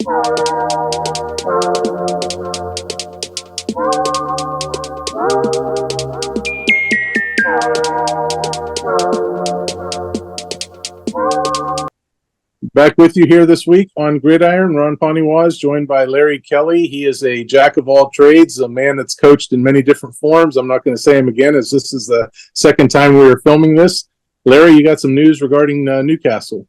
Back with you here this week on Gridiron. Ron Poniewasz, joined by Larry Kelly. He is a jack of all trades, a man that's coached in many different forms. I'm not going to say him again, as this is the second time we were filming this. Larry, you got some news regarding Newcastle?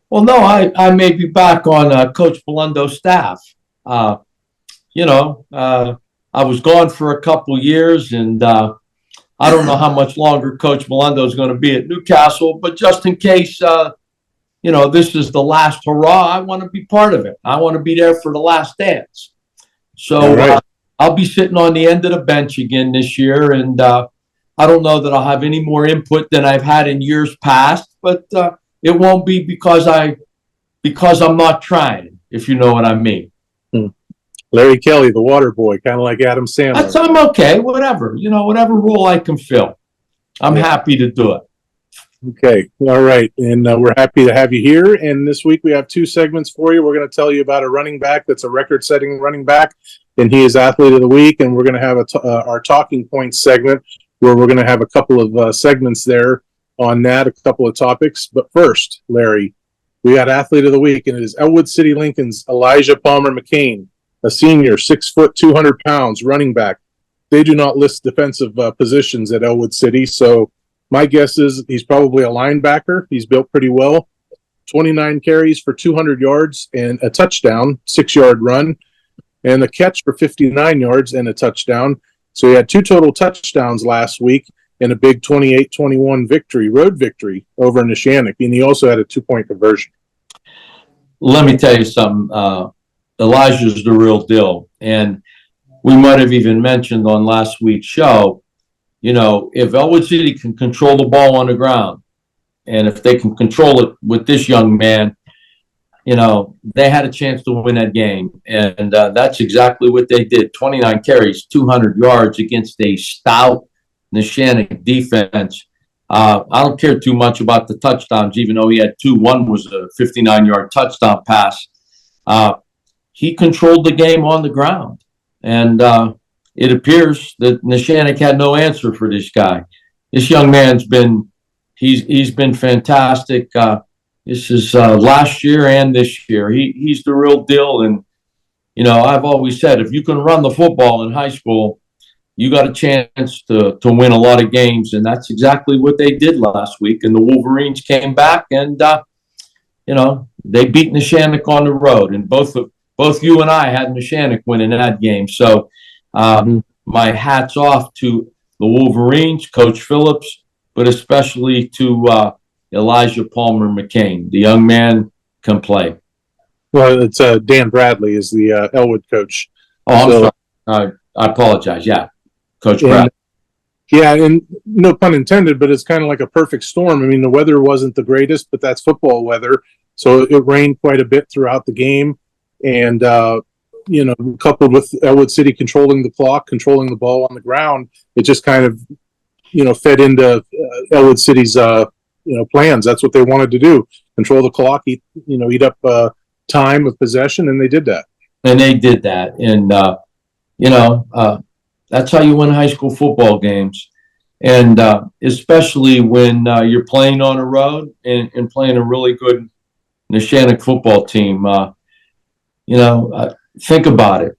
Well, no, I may be back on Coach Belundo's staff. I was gone for a couple years, and I don't know how much longer Coach Belundo is going to be at Newcastle, but just in case this is the last hurrah, I want to be part of it. I want to be there for the last dance. So I'll be sitting on the end of the bench again this year, and I don't know that I'll have any more input than I've had in years past, but it won't be because I'm not trying, if you know what I mean. Larry Kelly, the water boy, kind of like Adam Sandler. I'm okay, whatever. Whatever role I can fill, I'm happy to do it. Okay. All right. And we're happy to have you here. And this week we have two segments for you. We're going to tell you about a running back that's a record-setting running back, and he is Athlete of the Week. And we're going to have our Talking Points segment, where we're going to have a couple of segments there on that, a couple of topics. But first, Larry, we got Athlete of the Week, and it is Ellwood City Lincoln's Elijah Palmer-McCane, a senior, 6 foot, 200 pounds, running back. They do not list defensive positions at Ellwood City, so my guess is he's probably a linebacker. He's built pretty well. 29 carries for 200 yards and a touchdown, 6-yard run, and a catch for 59 yards and a touchdown. So he had 2 total touchdowns last week and a big 28-21 road victory over Neshannock. And he also had a 2-point conversion. Let me tell you something. Elijah's the real deal. And we might have even mentioned on last week's show, if Ellwood City can control the ball on the ground, and if they can control it with this young man, they had a chance to win that game. And that's exactly what they did. 29 carries, 200 yards against a stout Neshannock defense. I don't care too much about the touchdowns, even though he had 2. One was a 59-yard touchdown pass. He controlled the game on the ground. And it appears that Neshannock had no answer for this guy. This young man's he's been fantastic. This is last year and this year. He's the real deal. And, I've always said, if you can run the football in high school, you got a chance to win a lot of games. And that's exactly what they did last week. And the Wolverines came back and, they beat Neshannock on the road. And both you and I had Neshannock winning that game. So, my hat's off to the Wolverines, Coach Phillips, but especially to Elijah Palmer-McCane. The young man can play. Well, it's Dan Bradley is the Ellwood coach. Oh, I'm sorry. I apologize. Yeah, Coach Bradley. Yeah, and no pun intended, but it's kind of like a perfect storm. I mean, the weather wasn't the greatest, but that's football weather. So it rained quite a bit throughout the game. And coupled with Ellwood City controlling the clock, controlling the ball on the ground, it just kind of, fed into Ellwood City's, plans. That's what they wanted to do: control the clock, eat up time of possession, and they did that. And that's how you win high school football games, and especially when you're playing on the road and playing a really good Neshannock football team. Think about it.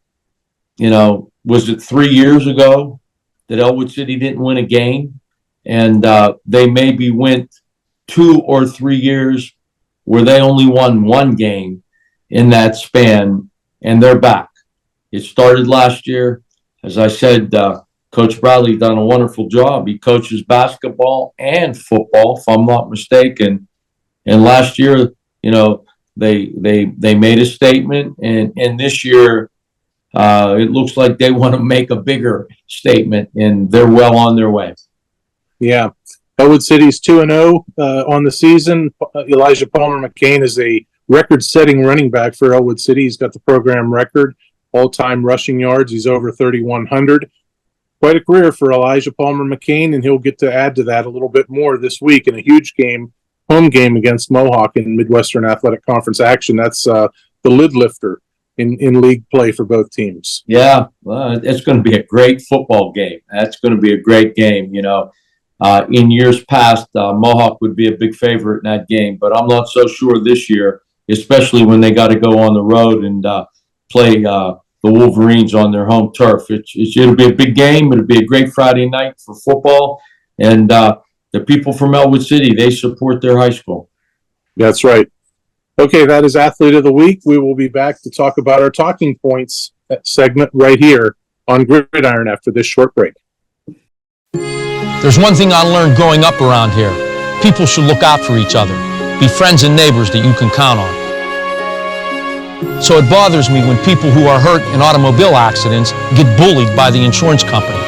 Was it 3 years ago that Ellwood City didn't win a game? And they maybe went 2 or 3 years where they only won 1 game in that span, and they're back. It started last year. As I said, Coach Bradley done a wonderful job. He coaches basketball and football, if I'm not mistaken. And last year, they made a statement, and this year it looks like they want to make a bigger statement, and they're well on their way. Yeah. Ellwood City's 2-0 on the season. Elijah Palmer-McCane is a record-setting running back for Ellwood City. He's got the program record, all-time rushing yards. He's over 3,100. Quite a career for Elijah Palmer-McCane, and he'll get to add to that a little bit more this week in a huge game, home game against Mohawk in Midwestern Athletic Conference action. That's lid lifter in league play for both teams. Yeah, well, it's going to be a great football game. That's going to be a great game. In years past, Mohawk would be a big favorite in that game, but I'm not so sure this year, especially when they got to go on the road and play the Wolverines on their home turf. It'll be a big game. It'll be a great Friday night for football, and the people from Ellwood City, they support their high school. That's right. Okay, that is Athlete of the Week. We will be back to talk about our talking points segment right here on Gridiron after this short break. There's one thing I learned growing up around here. People should look out for each other. Be friends and neighbors that you can count on. So it bothers me when people who are hurt in automobile accidents get bullied by the insurance company.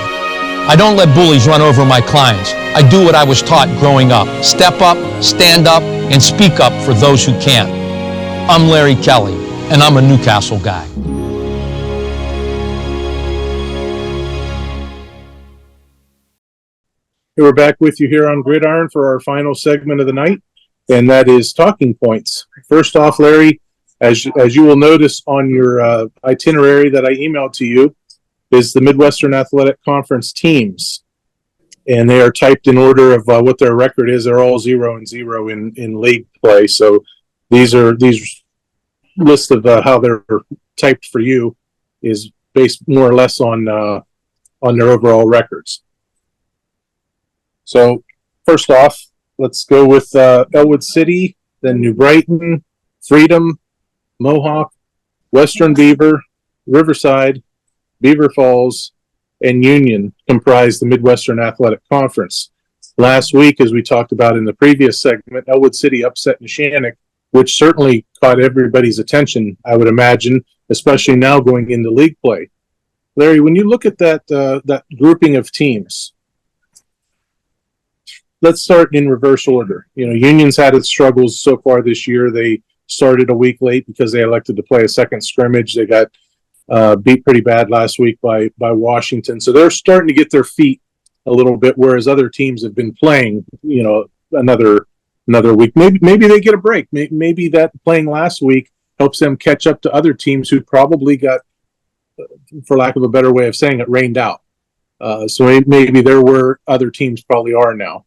I don't let bullies run over my clients. I do what I was taught growing up. Step up, stand up, and speak up for those who can't. I'm Larry Kelly, and I'm a Newcastle guy. We're back with you here on Gridiron for our final segment of the night, and that is talking points. First off, Larry, as you will notice on your itinerary that I emailed to you, is the Midwestern Athletic Conference teams, and they are typed in order of what their record is. They're all 0-0 in league play. So these lists of how they're typed for you is based more or less on their overall records. So first off, let's go with Ellwood City, then New Brighton, Freedom, Mohawk, Western Beaver, Riverside, Beaver Falls, and Union comprise the Midwestern Athletic Conference. Last week, as we talked about in the previous segment, Ellwood City upset Neshannock, which certainly caught everybody's attention, I would imagine, especially now going into league play. Larry, when you look at that grouping of teams, let's start in reverse order. Union's had its struggles so far this year. They started a week late because they elected to play a second scrimmage. They got beat pretty bad last week by Washington. So they're starting to get their feet a little bit, whereas other teams have been playing, another week. Maybe they get a break. Maybe that playing last week helps them catch up to other teams who probably got, for lack of a better way of saying it, rained out. So maybe there were other teams probably are now.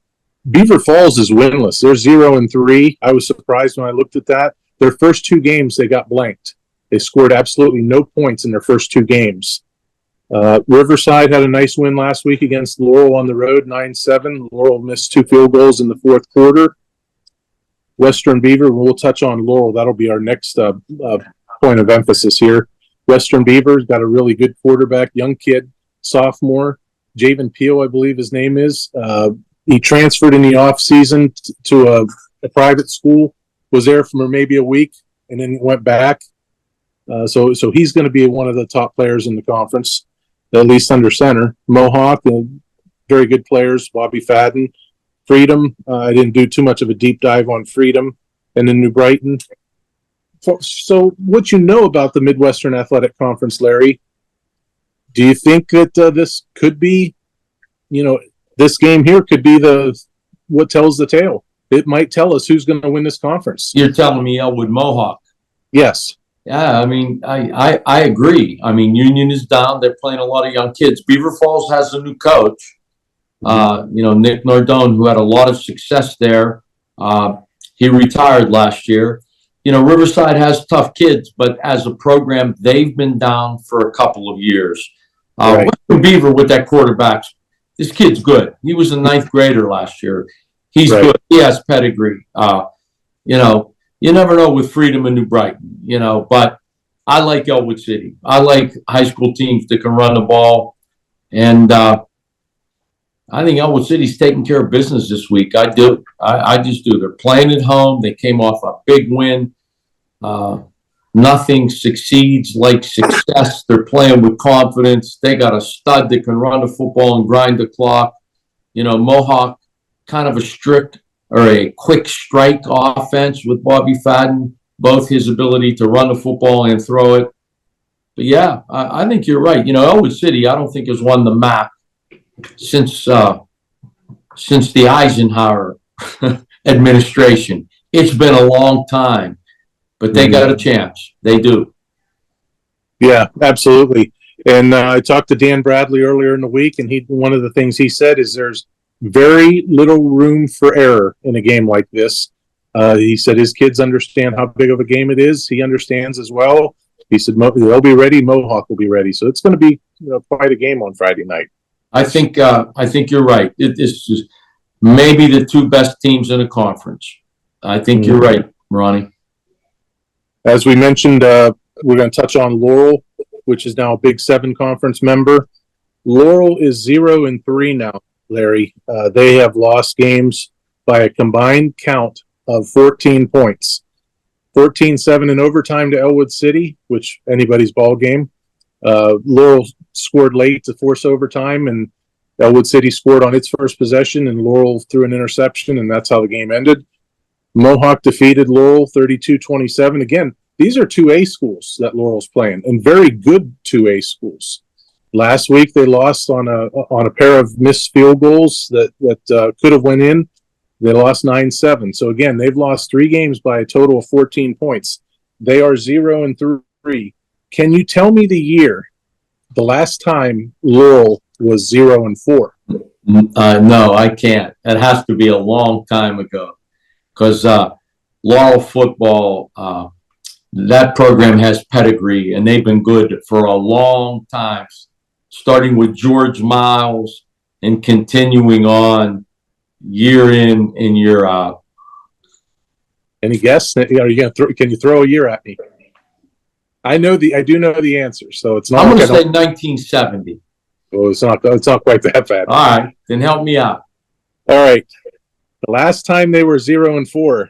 Beaver Falls is winless. They're 0-3. I was surprised when I looked at that. Their first two games, they got blanked. They scored absolutely no points in their first two games. Riverside had a nice win last week against Laurel on the road, 9-7. Laurel missed 2 field goals in the fourth quarter. Western Beaver, we'll touch on Laurel. That'll be our next point of emphasis here. Western Beaver's got a really good quarterback, young kid, sophomore. Javen Peel, I believe his name is. He transferred in the offseason to a private school, was there for maybe a week, and then went back. So he's going to be one of the top players in the conference, at least under center. Mohawk, very good players, Bobby Fadden. Freedom, I didn't do too much of a deep dive on Freedom. And then New Brighton. So what you know about the Midwestern Athletic Conference, Larry, do you think that this could be, this game here could be what tells the tale? It might tell us who's going to win this conference. You're telling me Ellwood Mohawk? Yes. Yeah, I agree. Union is down. They're playing a lot of young kids. Beaver Falls has a new coach, Nick Nardone, who had a lot of success there. He retired last year. Riverside has tough kids, but as a program, they've been down for a couple of years. Right. Western Beaver with that quarterback, this kid's good. He was a 9th grader last year. He's right. Good. He has pedigree. You never know with Freedom and New Brighton, but I like Ellwood City. I like high school teams that can run the ball. And I think Ellwood City's taking care of business this week. I do. I just do. They're playing at home. They came off a big win. Nothing succeeds like success. They're playing with confidence. They got a stud that can run the football and grind the clock. Mohawk, kind of a quick strike offense with Bobby Fadden, both his ability to run the football and throw it. But yeah, I think you're right. Ellwood City, I don't think has won the MAC since the Eisenhower administration. It's been a long time. but they got a chance. They do. Yeah, absolutely. And I talked to Dan Bradley earlier in the week, and one of the things he said is there's very little room for error in a game like this. He said his kids understand how big of a game it is. He understands as well. He said they'll be ready. Mohawk will be ready. So it's going to be quite a game on Friday night. I think you're right. This is maybe the two best teams in the conference. I think you're right, Ronnie. As we mentioned, we're going to touch on Laurel, which is now a Big 7 conference member. Laurel is 0-3 now, Larry. They have lost games by a combined count of 14 points. 14-7 in overtime to Ellwood City, which anybody's ball game. Laurel scored late to force overtime, and Ellwood City scored on its first possession, and Laurel threw an interception, and that's how the game ended. Mohawk defeated Laurel 32-27. Again, these are 2A schools that Laurel's playing, and very good 2A schools. Last week they lost on a pair of missed field goals that could have went in. They lost 9-7. So again, they've lost 3 games by a total of 14 points. They are 0-3. Can you tell me the last time Laurel was 0-4? No, I can't. It has to be a long time ago, because Laurel football, that program has pedigree, and they've been good for a long time, starting with George Miles and continuing on year in and year out. Any guess? Are you going to can you throw a year at me? I do know the answer, so it's not. I'm going to say 1970. Well, it's not quite that bad. All right, then help me out. All right. The last time they were 0-4,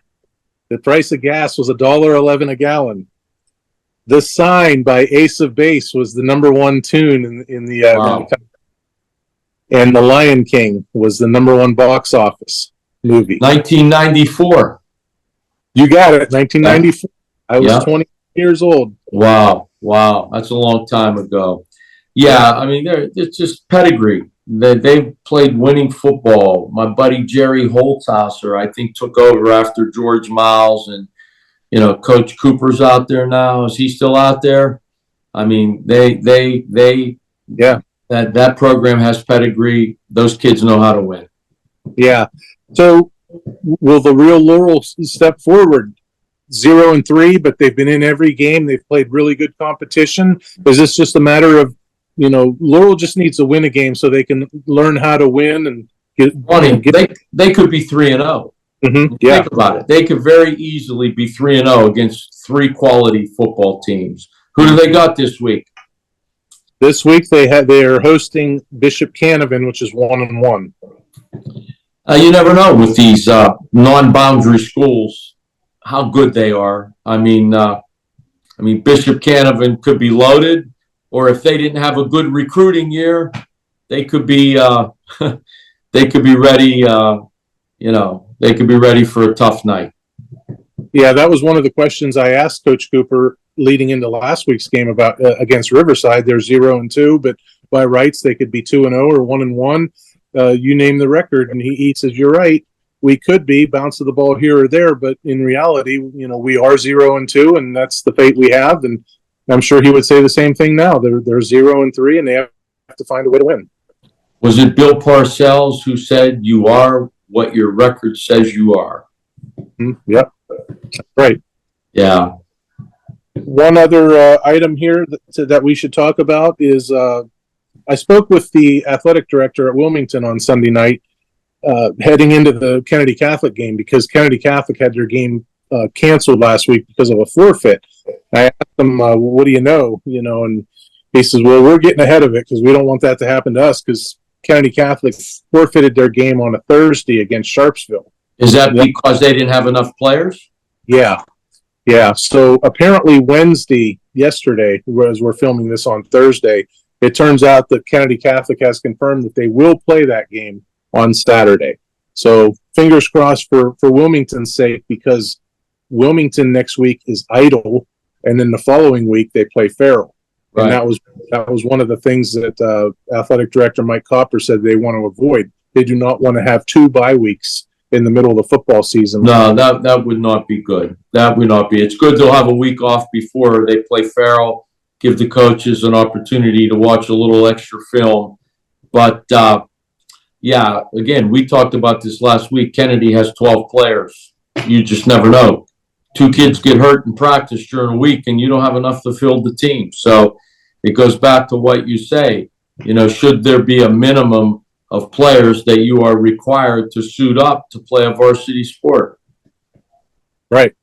the price of gas was $1.11 a gallon. The Sign by Ace of Base was the #1 tune in the Wow. And The Lion King was the #1 box office movie. 1994. You got it. 1994. I was 20 years old. Wow, that's a long time ago. Yeah, I mean, it's just pedigree. They played winning football. My buddy Jerry Holzhauser, I think, took over after George Miles, and Coach Cooper's out there now. Is he still out there? I mean, that program has pedigree. Those kids know how to win. Yeah. So will the real Laurel step forward? 0-3, but they've been in every game. They've played really good competition. Is this just a matter of, Laurel just needs to win a game so they can learn how to win and get. They could be 3-0. Yeah. Think about it. They could very easily be 3-0 against 3 quality football teams. Who do they got this week? This week they are hosting Bishop Canavan, which is 1-1. You never know with these non-boundary schools how good they are. I mean, Bishop Canavan could be loaded, or if they didn't have a good recruiting year, they could be ready. They could be ready for a tough night. Yeah, that was one of the questions I asked Coach Cooper leading into last week's game about against Riverside. They're 0-2, but by rights they could be 2-0 or 1-1. You name the record, and he says you're right. We could be bounce of the ball here or there, but in reality, we are 0-2, and that's the fate we have. And I'm sure he would say the same thing now. They're 0-3, and they have to find a way to win. Was it Bill Parcells who said you are what your record says you are? Yep, right. Yeah. One other item here that we should talk about is I spoke with the athletic director at Wilmington on Sunday night, heading into the Kennedy Catholic game, because Kennedy Catholic had their game canceled last week because of a forfeit. I asked him, what do you know? And he says, well, we're getting ahead of it because we don't want that to happen to us, because Kennedy Catholic forfeited their game on a Thursday against Sharpsville. Is that because they didn't have enough players? Yeah. So apparently yesterday, as we're filming this on Thursday, it turns out that Kennedy Catholic has confirmed that they will play that game on Saturday. So fingers crossed for Wilmington's sake, because Wilmington next week is Idle, and then the following week they play Farrell. Right. And that was one of the things that athletic director Mike Copper said they want to avoid. They do not want to have 2 bye weeks in the middle of the football season. No, that would not be good. That would not be. It's good they'll have a week off before they play Farrell, give the coaches an opportunity to watch a little extra film. But, yeah, again, we talked about this last week. Kennedy has 12 players. You just never know. 2 kids get hurt in practice during a week, and you don't have enough to fill the team. So it goes back to what you say. You know, should there be a minimum of players that you are required to suit up to play a varsity sport? Right.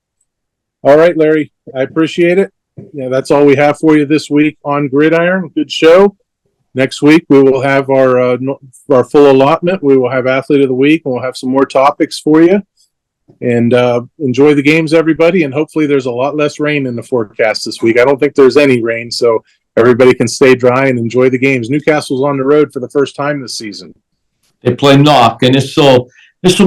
All right, Larry. I appreciate it. Yeah, that's all we have for you this week on Gridiron. Good show. Next week we will have our full allotment. We will have Athlete of the Week, and we'll have some more topics for you. And enjoy the games, everybody. And hopefully there's a lot less rain in the forecast this week. I don't think there's any rain, so everybody can stay dry and enjoy the games. Newcastle's on the road for the first time this season. They play Knock, and this will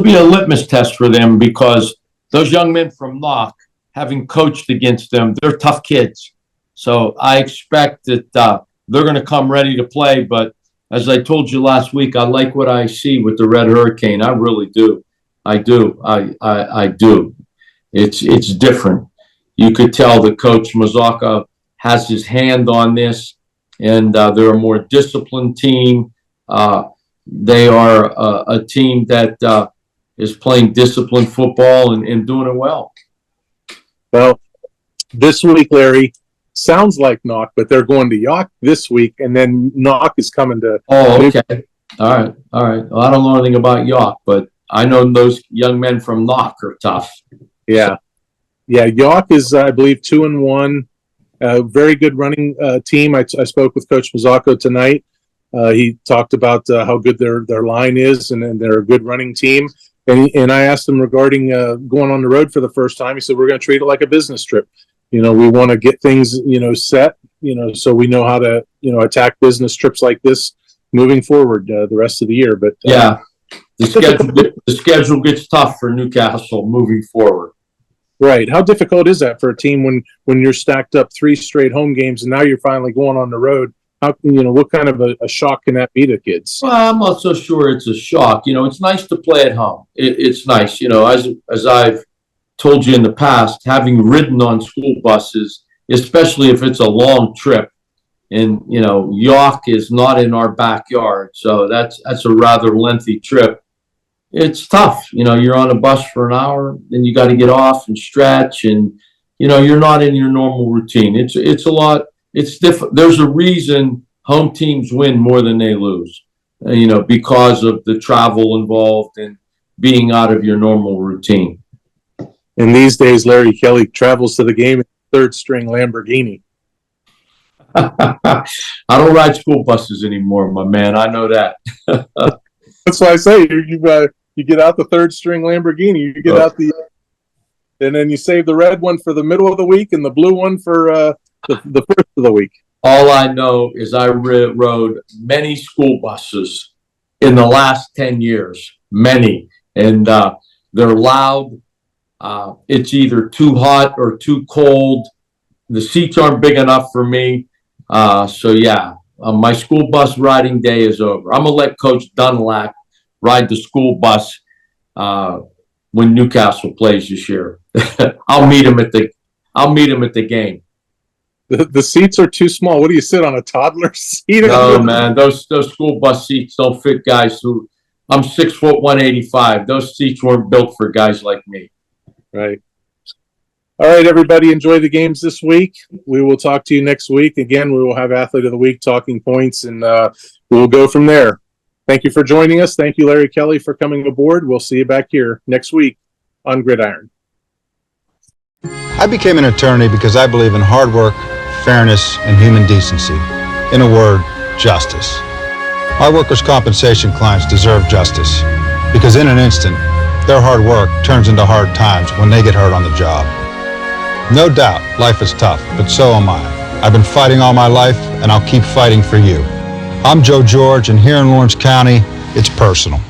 be a litmus test for them, because those young men from Knock, having coached against them, they're tough kids. So I expect that they're going to come ready to play. But as I told you last week, I like what I see with the Red Hurricane. I really do. I do. I do. It's different. You could tell that Coach Mazaka has his hand on this, and they're a more disciplined team. They are a team that is playing disciplined football and doing it well. Well, this week, Larry, sounds like Knock, but they're going to York this week, and then Knock is coming to. Oh, okay. All right. Well, I don't know anything about York, but I know those young men from Knock are tough. Yeah. Yeah, York is, I believe, 2-1. Very good running team. I spoke with Coach Mazzocco tonight. He talked about how good their line is, and they're a good running team. And I asked him regarding going on the road for the first time. He said, we're going to treat it like a business trip. You know, we want to get things, set, so we know how to, attack business trips like this moving forward the rest of the year. But yeah, the schedule gets tough for Newcastle moving forward. Right. How difficult is that for a team when you're stacked up 3 straight home games and now you're finally going on the road? How what kind of a shock can that be to kids? Well, I'm not so sure it's a shock. It's nice to play at home. It's nice. As I've told you in the past, having ridden on school buses, especially if it's a long trip, and York is not in our backyard, so that's a rather lengthy trip. It's tough. You're on a bus for an hour, then you got to get off and stretch, and you're not in your normal routine. It's a lot. It's different. There's a reason home teams win more than they lose, because of the travel involved and being out of your normal routine. And these days, Larry Kelly travels to the game in a 3rd-string Lamborghini. I don't ride school buses anymore, my man. I know that. That's why I say you get out the 3rd-string Lamborghini. You get out and then you save the red one for the middle of the week and the blue one for the first of the week. All I know is I rode many school buses in the last 10 years, many, and they're loud. It's either too hot or too cold. The seats aren't big enough for me. So yeah, my school bus riding day is over. I'm gonna let Coach Dunlap ride the school bus when Newcastle plays this year. I'll meet him at the game. The seats are too small. What do you sit on, a toddler seat? No, man, those school bus seats don't fit guys who. I'm 6 foot 185. Those seats weren't built for guys like me. Right. All right, everybody, enjoy the games this week. We will talk to you next week. Again, we will have Athlete of the Week, talking points, and we'll go from there. Thank you for joining us. Thank you, Larry Kelly, for coming aboard. We'll see you back here next week on Gridiron. I became an attorney because I believe in hard work, fairness, and human decency. In a word, justice. Our workers' compensation clients deserve justice because in an instant, their hard work turns into hard times when they get hurt on the job. No doubt, life is tough, but so am I. I've been fighting all my life, and I'll keep fighting for you. I'm Joe George, and here in Lawrence County, it's personal.